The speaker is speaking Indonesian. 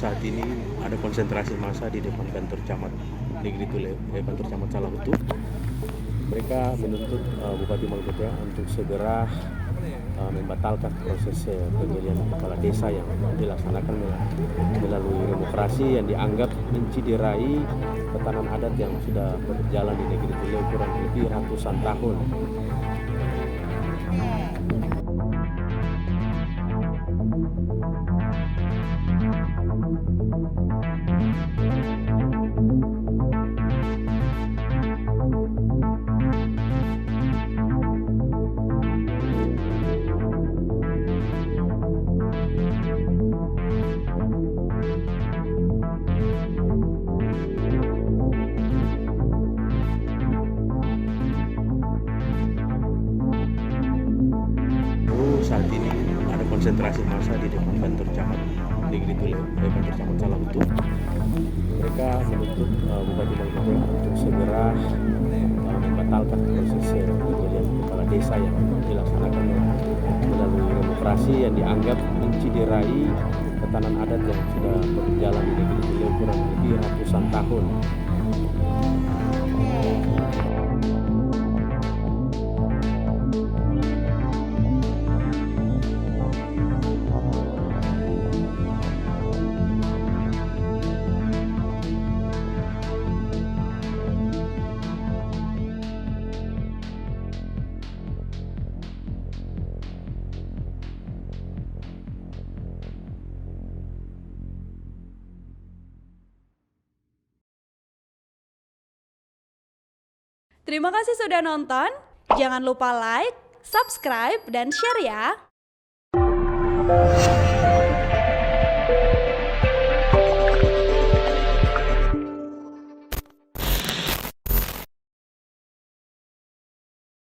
Saat ini ada konsentrasi massa di depan kantor camat negeri Tule, kantor camat Salahutu. Mereka menuntut Bupati Maluku untuk segera membatalkan proses pemilihan kepala desa yang dilaksanakan melalui demokrasi yang dianggap menciderai tatanan adat yang sudah berjalan di negeri Tule kurang lebih ratusan tahun. Saat ini ada konsentrasi massa di depan kantor camat negeri Tule, kantor camat Salahutu. Mereka menuntut Bupati Maluku untuk segera membatalkan proses pemilihan kepala desa yang dilaksanakan melalui demokrasi yang dianggap menciderai tatanan adat yang sudah berjalan di negeri Tule kurang lebih ratusan tahun. Terima kasih sudah nonton. Jangan lupa like, subscribe, dan share ya.